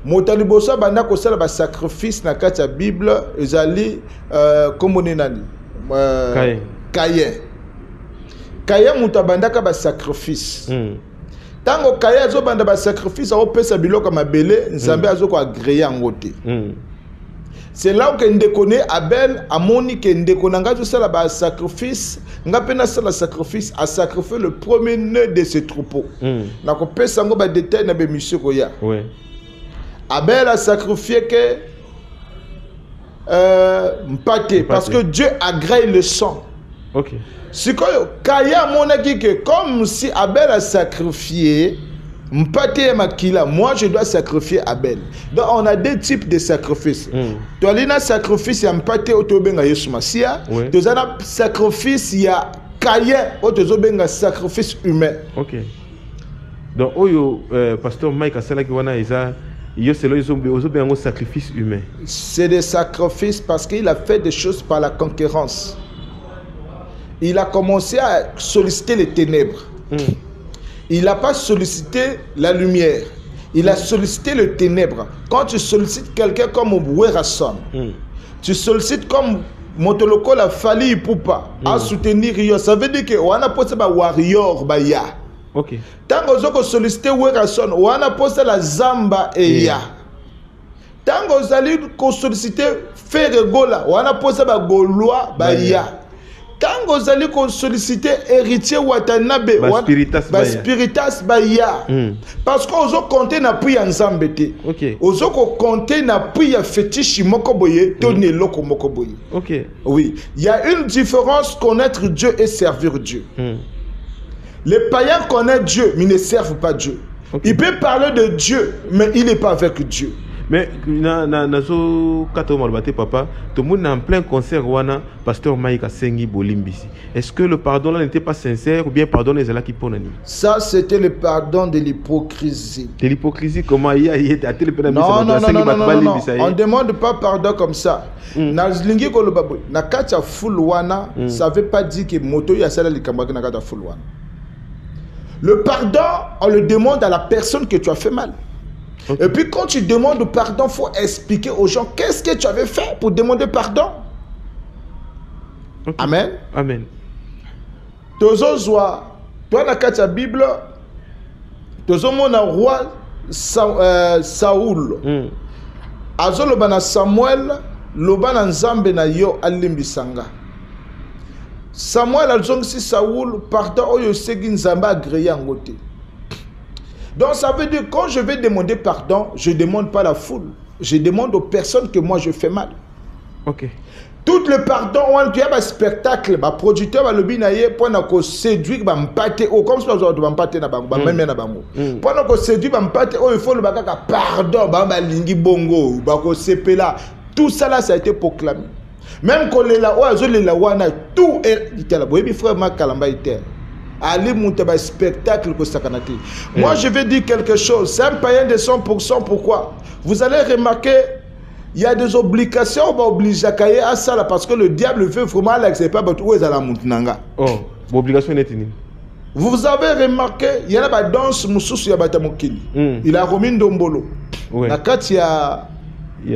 Motalibosa bana ko sala ba sacrifice na kati Bible ezali comme on est nani. Caïn. Caïn mutabanda ka ba sacrifice. Tango Caïn zo banda ba sacrifice a opesa biloko mabele nzambe azo ko agréer ngote. C'est là où Ndekone Abel a moni que Ndekone nga tout ça là sacrifice nga pena ça la sacrifice a sacrifié le premier nœud de ses troupeaux. Na ko pesa ngo ba détail na be monsieur ko ya. Oui. Abel a sacrifié que mpate parce que Dieu agrée le sang. OK. C'est quoi Kaya monaki que comme si Abel a sacrifié mpate makila, moi je dois sacrifier Abel. Donc on a deux types de sacrifices. Tu as un sacrifice ya mpate otobenga Yesu Masia, tu as un sacrifice ya Caïn otobenga sacrifice humain. OK. Donc oyo pasteur Mike asala ki wana isa yo selo ozobenga sacrifice humain. C'est des sacrifices parce qu'il a fait des choses par la conquérance. Il a commencé à solliciter les ténèbres. Il n'a pas sollicité la lumière. Il a sollicité le ténèbre. Quand tu sollicites quelqu'un comme Werason, tu sollicites comme Motoloko la Fali Poupa à soutenir Rio. Ça veut dire que on a posé un warrior baya. OK. Tant que tu sollicité Werason, on a posé la Zamba et ya. Tant que tu sollicité Ferregola, on a posé un Gaulois baya. Quand vous allez solliciter héritier Watanabe, Spiritas Baya, parce qu'on a compté na puis ensemble. OK. On a compté na puis fétiche mokoboye, tourner loko mokoboye. OK. Oui. Il y a une différence connaître Dieu et servir Dieu. Les païens connaissent Dieu, mais ne servent pas Dieu. Okay. Il peut parler de Dieu, mais il n'est pas avec Dieu. Mais nazo kato malbate papa, tout le monde est en plein concert wana pasteur Maïka Sengi Bolimbisi. Est-ce que le pardon là n'était pas sincère ou bien pardon les ala qui ponani? Ça c'était le pardon de l'hypocrisie. De l'hypocrisie comment il y a non, on demande pas pardon comme ça. Na zlingi ko lobaboy, na kacha full wana, ça veut pas dire que moto ya sala likambaki na kacha full wana. Le pardon, on le demande à la personne que tu as fait mal. Okay. Et puis quand tu demandes pardon, il faut expliquer aux gens qu'est-ce que tu avais fait pour demander pardon. Okay. Amen. Amen. Toi, dans la Bible, mon roi Saoul. Azolobana Samuel, lobana nzambe na yo alimbisanga. Samuel azongisi Saoul, pardon oyo segi nzamba agréé ngote. Donc ça veut dire quand je vais demander pardon, je ne demande pas la foule. Je demande aux personnes que moi je fais mal. OK. Tout le pardon, on a un spectacle, un producteur va le binayer pour nous séduire, comme ça on va m'pater na bango, même na bango. Pour nous séduire, il faut le bagaka pardon, lingi bongo, bako sepela. Tout ça là ça a été proclamé. Même quand les la oiseaux les la wana tout est dit la boyebi frère Makalamba était. Allez monter un spectacle que ça canate. Moi je vais dire quelque chose, c'est un païen de 100%. Pourquoi? Vous allez remarquer, il y a des obligations, on va obliger à cailler à ça là, parce que le diable veut vraiment l'accepter pas où est la montinanga. Oh, l'obligation est tenue. Vous avez remarqué, il y a la danse Moussous Yabatamokili. Il a remis Ndombolo. La carte il y a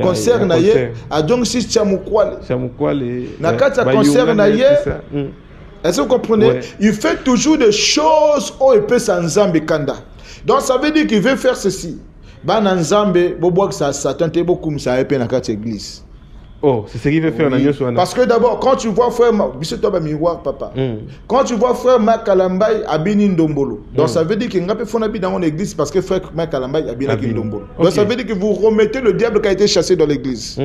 concert naye, a donc si Chamukwale. La carte concert naye. Est-ce que vous comprenez? Il fait toujours des choses où il peut s'enzambe kanda. Donc ça veut dire qu'il veut faire ceci. Bananzambe, bobo que ça Satan te beaucoup ça épée dans quatre églises. Oh, c'est ce qu'il veut faire dans parce que d'abord quand tu vois frère Bissotoba miroir papa. Quand tu vois frère Makalambai Abini Ndombolo. Donc ça veut dire qu'il n'a pas fait dans mon église parce que frère Makalambai Abini Ndombolo. Donc ça veut dire que vous remettez le diable qui a été chassé dans l'église.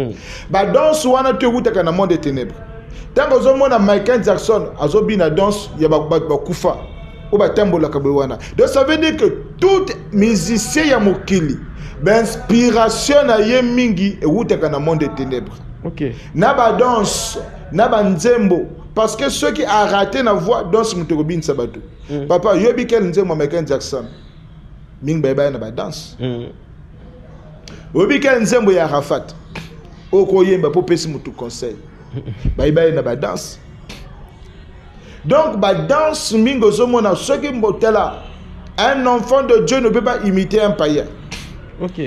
Bah dans ce wana te wuta kana monde des ténèbres. Tant que vous avez Michael Jackson, vous avez une danse, il y a Kufa. Donc ça veut dire que tout musicien Yamokili, l'inspiration na yemingi et où tu dans le monde des ténèbres. OK. Naba danse, naba nzembo, parce que ceux qui ont raté la voix dansent mutobin sabato. Papa, yobi kel nzembo Michael Jackson. Ming bye naba danse. Yobi kel nzembo ya Rafat. Okoyemba pour pesi mutu conseil. bayiba na ba danse. Donc ba danse mingo zomona soki mbotela. Un enfant de Dieu ne peut pas imiter un païen. Ok.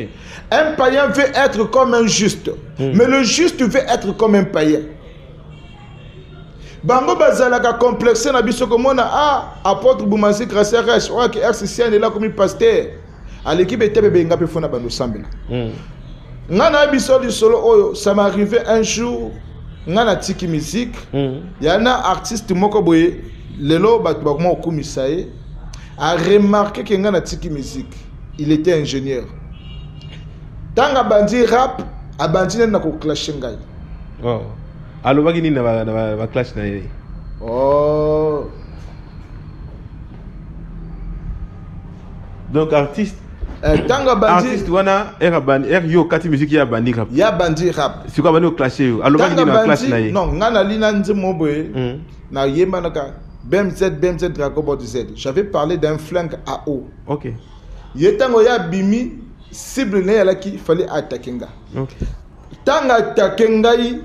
Un païen veut être comme un juste, mais le juste veut être comme un païen. Bango bazalaka complexé na biso komona apôtre Boumansi Grâce Reche ou que RCC est là comme pasteur. À l'équipe était bébé ngape fona bando sambela. Ngana biso du solo oyo, ça m'est arrivé un jour ngana tiki musique. Yana artiste moko boye lelo batu bakoma okumisaye. A remarqué que ngana tiki musique, il était ingénieur. Tanga bandi rap, a bandi na ko clash ngai. Oh. Allo bagini na ba clash na ye. Oh. Donc artiste tanga bandi artiste wana yo kati musique ya bandi rap. Ya bandi rap. C'est quoi bandi au clash yo? Allo bagini na clash na ye. Non, ngana lina nzimo boye. Na yemba naka BMZ Dragon Z. J'avais parlé d'un flingue à eau. Ok. Yetango ya bimi cible ne yala ki fallait attaquer nga. Ok. Tanga attaquer ngai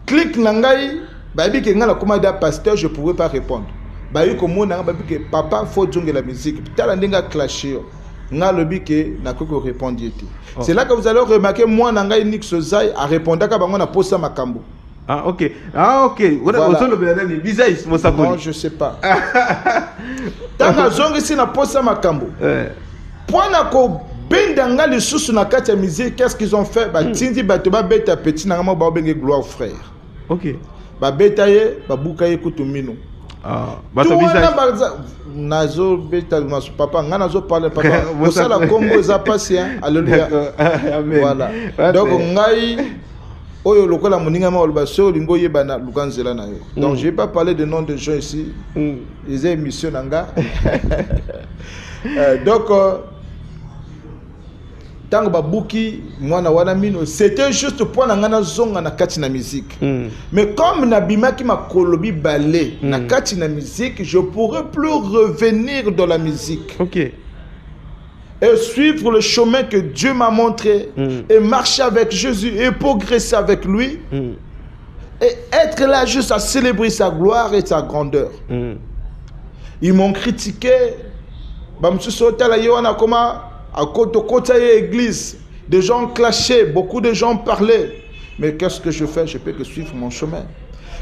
clic nangai babi ke ngala comme da pasteur je pouvais pas répondre. Bayi komo na babi ke papa faut jonge la musique. Tala ndenga clasher. Nga lobi ke na koko répondre yeti. C'est là que vous allez remarquer moi nangai Nix Ozai a répondu ka bango na posa makambo. Ah ok. Ah ok. Voilà. Non, je sais pas. Tanga zongi si na posa makambo. Point na ko bendanga le sous na kati ya musique, qu'est-ce qu'ils ont fait? Ba tindi ba to ba beta petit na ngamo ba benge gloire frère. Ok. Ba beta ye, ba buka ye kutumino. Ah, ba to bisa. Nazo beta masu papa, nga nazo parler papa. Pour ça la Congo za patient. Alléluia. Amen. Voilà. Donc ngai oyo lokola moninga ma olba so lingo yebana lukanzela na yo. Donc je vais pas parler de nom de gens ici. Ils ont émission nanga. Donc tango babuki mwana wana mino c'était juste pour na ngana zonga na kati na musique. Mais comme na bimaki makolobi balé na kati na musique, je pourrais plus revenir dans la musique. OK. Et suivre le chemin que Dieu m'a montré et marcher avec Jésus et progresser avec lui et être là juste à célébrer sa gloire et sa grandeur. Ils m'ont critiqué. À côté église, des gens clashaient, beaucoup de gens parlaient. Mais qu'est-ce que je fais? Je peux que suivre mon chemin.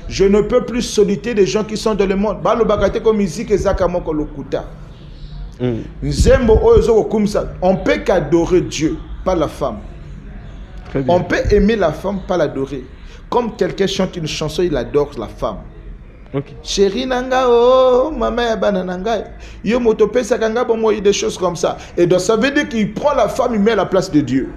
Je ne peux plus solliciter des gens qui sont dans le monde. On peut qu'adorer Dieu, pas la femme. On peut aimer la femme, pas l'adorer. Comme quelqu'un chante une chanson, il adore la femme. Okay. Chérie nanga oh maman ya bana nanga yo motopesa kanga bomo des choses comme ça. Et donc ça veut dire qu'il prend la femme, il met à la place de Dieu.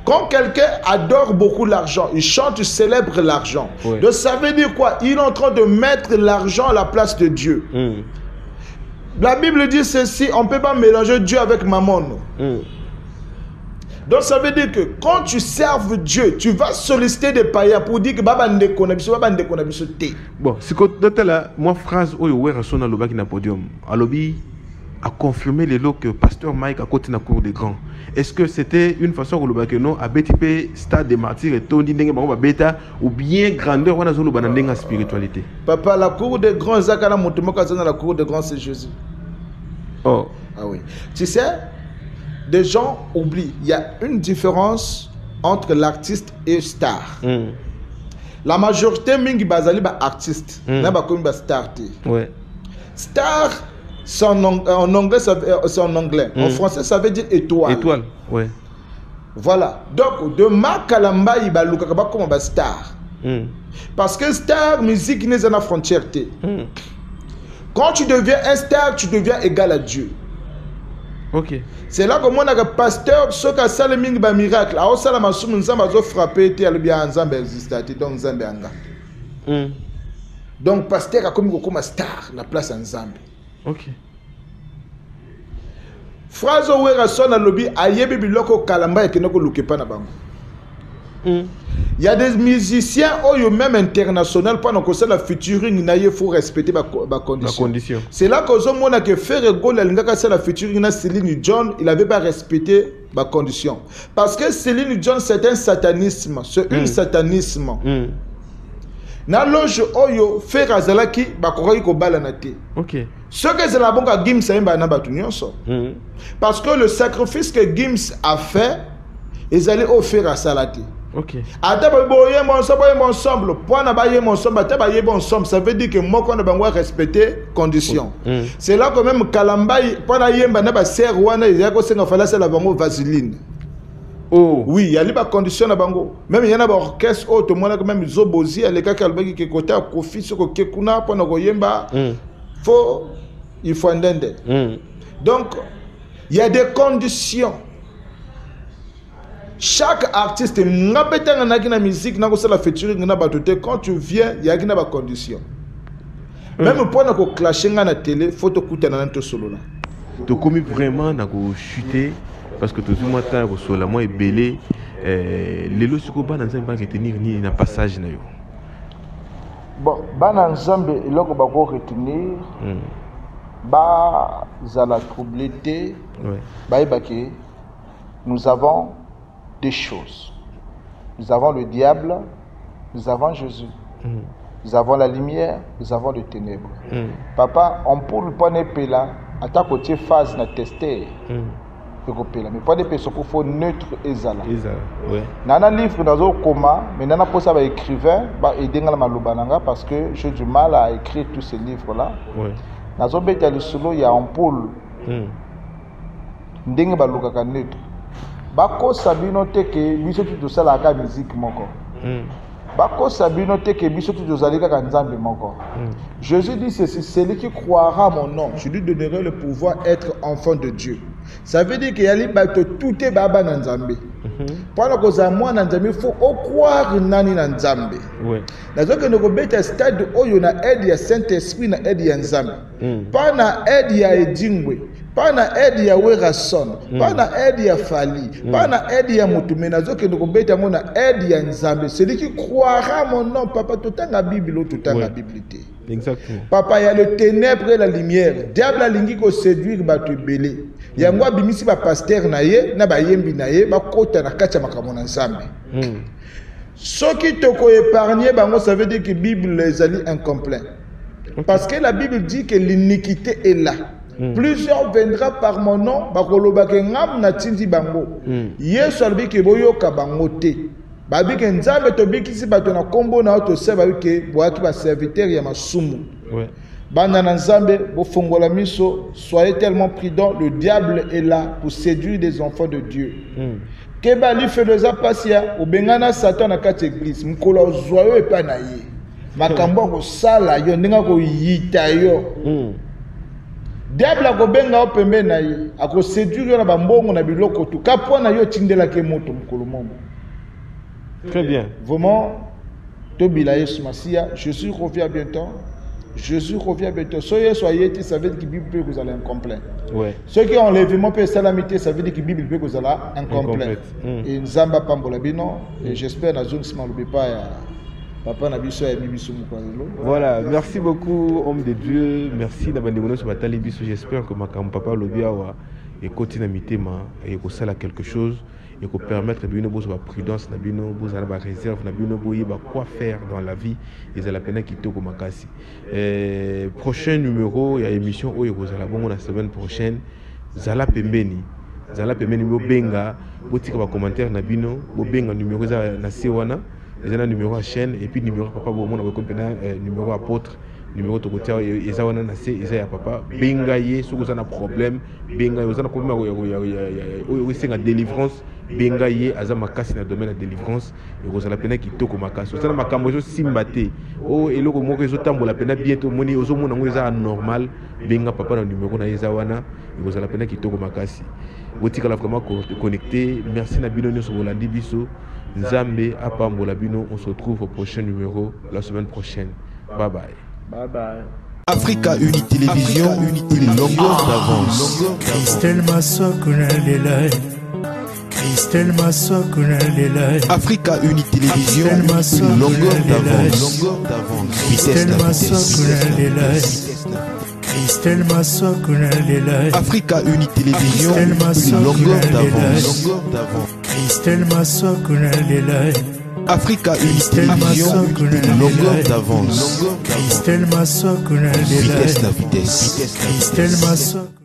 Quand quelqu'un adore beaucoup l'argent, il chante, il célèbre l'argent. Donc ça veut dire quoi? Il est en train de mettre l'argent à la place de Dieu. La Bible dit ceci, on ne peut pas mélanger Dieu avec mammon. Donc ça veut dire que quand tu serves Dieu, tu vas solliciter des païens pour dire que baba ndekonabiso te. Bon, si côté là, moi phrase oyo wera sona loba ki na podium. Alobi a confirmé les lots que pasteur Mike a côté na cour des grands. Est-ce que c'était une façon que loba que non a BTP stade des martyrs et tondi ndenge bango ba beta ou bien grandeur wana zo loba na ndenga spiritualité? Papa, la cour des grands zakana motomoka dans la cour des grands c'est Jésus. Oh. Ah oui. Tu sais, des gens oublient. Il y a une différence entre l'artiste et star. La majorité mingi bazali ba artiste, na ba komi ba star. Ouais. Star en anglais c'est en anglais. En français ça veut dire étoile. Étoile, ouais. Voilà. Donc de Makalamba iba luka ba comme ba star. Parce que star musique n'est pas frontière. Quand tu deviens un star, tu deviens égal à Dieu. Ok. C'est là que mon pasteur, ce qui a salé mingi ba miracle, a osala masumu nzamba zo frapper te alobia nzamba existati donc nzambe anga. Donc pasteur a comme star la place nzambe. Ok. Phrase wera sona lobi ayebi biloko kalamba ekenoko lukepa na bango. Il y a des musiciens ou même internationaux pendant que c'est la featuring il faut respecter ma condition. C'est là que on a que faire Gol c'est la featuring na Céline John, il avait pas respecté ma condition parce que Céline John c'est un satanisme, c'est un satanisme. na loge oyo faire azalaki bakoki kobala na te. OK. Ce que c'est la bonne Gims a na batu nyonso. Parce que le sacrifice que Gims a fait, ils allaient offrir à Salati. OK. Ata ba boye ensemble, point na ba yé ensemble, ata ba yé ensemble, ça veut dire que moi qu'on doit respecter conditions. C'est là que même Kalambai point na yemba na ba ser wana yako senga fala c'est la bango vaseline. Oh oui, il y a les conditions na bango. Même il y en a ba orchestre autre moi là même Zobozi les cas kalbaki qui côté à Kofi sur ko kekuna point na ko yemba. Il faut un dende. Donc, il y a des conditions. Chaque artiste, la musique, quand tu viens, il y a des conditions. Même pour nous clasher dans la télé, il faut te coûter dans le solo. Tu as commis vraiment à chuter parce que tout le monde a reçu moi et belé. Les lois sur quoi dans un retenir ni un passage. Bon, dans Zambie, il faut retenir. Bah, ça la troublité. Nous avons des choses. Nous avons le diable, nous avons Jésus. Nous avons la lumière, nous avons les ténèbres. Papa, on peut pas ne pas là, à ta côté phase na tester. Mais pas de personnes qu'il faut neutre et zala. Dans un livre dans un coma, mais dans un poste à écrivain, bah aider dans la malubananga parce que j'ai du mal à écrire tous ces livres là. Dans un bête le solo il y a un pôle. Ndenge baluka ka neutre. Bako sabino te que biso tu dosala ka musique moko. Bako sabino te que biso tu dosala ka nzambe moko. Jésus dit ceci, celui qui croira à mon nom, je lui donnerai le pouvoir d'être enfant de Dieu. Ça veut dire qu'il y a tout est baba dans Nzambe. Pendant que ça moi dans Nzambe, il faut croire nani dans Nzambe. Dans ce que nous avons stade où il y a aide ya Saint-Esprit na aide ya Nzambe. Pas na aide ya Edingwe, pas na aide ya Werason, pas na aide ya Fali, pas na aide ya Mutume. Dans ce que nous avons na aide ya Nzambe. Celui qui croira mon nom, papa tout dans la Bible, tout dans la Bible. Exactement. Papa, il y a le ténèbre et la lumière. Diable a lingi ko séduire batu belé. Ya ngwa bimisi ba pasteur na ye, na ba yembi na ye, ba kota na kacha makambo na Nzambe. Ce qui te ko épargner bango, ça veut dire que la Bible les allie incomplet. Parce que la Bible dit que l'iniquité est là. Plusieurs viendra par mon nom, ba koloba ke ngam na tindi bango. Yesu albi ke boyoka bango te. Babi ke Nzambe to bikisi bato na kombo na to seba ke boaki ba serviteur ya masumu. Banda na Nzambe bo fongola miso, soyez tellement prudents, le diable est là pour séduire des enfants de Dieu. Keba li fedoza pasia obengana Satan na kati église, mkolo zoyo epa na ye. Makambo ko sala yo ndinga ko yita yo. Diable a kobenga opembe na ye, ako séduire na bambongo na biloko tu kapwa na yo tindela ke moto mkolo momo. Très bien. Vraiment, Tobila Yesu Masia, Jésus revient bientôt. Jésus revient bientôt. Soyez, ça veut dire que la Bible peut vous aller incomplet. Ceux qui ont enlèvement peut salamité, ça veut dire que la Bible peut vous aller incomplet. Et Nzamba Pambolabino, et j'espère que nous ne pas Papa Nabiso et Bibiso Moukwazelo. Voilà, merci beaucoup, homme de Dieu. Merci d'abandonner sur Batali Biso. J'espère que ma papa Lobiawa et continue à mitema et que ça a quelque chose. Et pour permettre de la prudence, la réserve, quoi faire dans la vie, et c'est la peine qui toque au Makasi. Prochain numéro, il y a émission où il y a la semaine prochaine, Zala Pembeni. Zala Pembeni, Benga, botika ba commentaire na bino, Benga numéro na Sewana, les un numéro à chaîne, et puis numéro papa, numéro apôtre. Numéro de côté et ça on a assez et ça y a papa benga yé sous ça na problème benga yo ça na problème oui c'est la délivrance benga yé azama kasi na domaine de délivrance et vous la peine qui toko makasi ça na makambo jo simbate oh et loko moko zo tambola peine bientôt moni ozo mona ngo ça normal benga papa na numéro na yeza wana et vous la peine qui toko makasi botika la vraiment connecté merci na bino nyo so bolandi biso Nzambe apambola bino on se retrouve au prochain numéro la semaine prochaine bye bye. Bye bye. Africa Uni Télévision, une longueur d'avance. Christelle Massokuna Lelai. Christelle Massokuna Lelai. Africa Uni Télévision, une longueur d'avance. Christelle Massokuna Lelai. Christelle Massokuna Lelai. Africa Uni Télévision, une longueur d'avance. Christelle Massokuna Lelai. Africa Unité Télévision, longueur d'avance. Christelle Massok, vitesse la vitesse. Christelle Massok.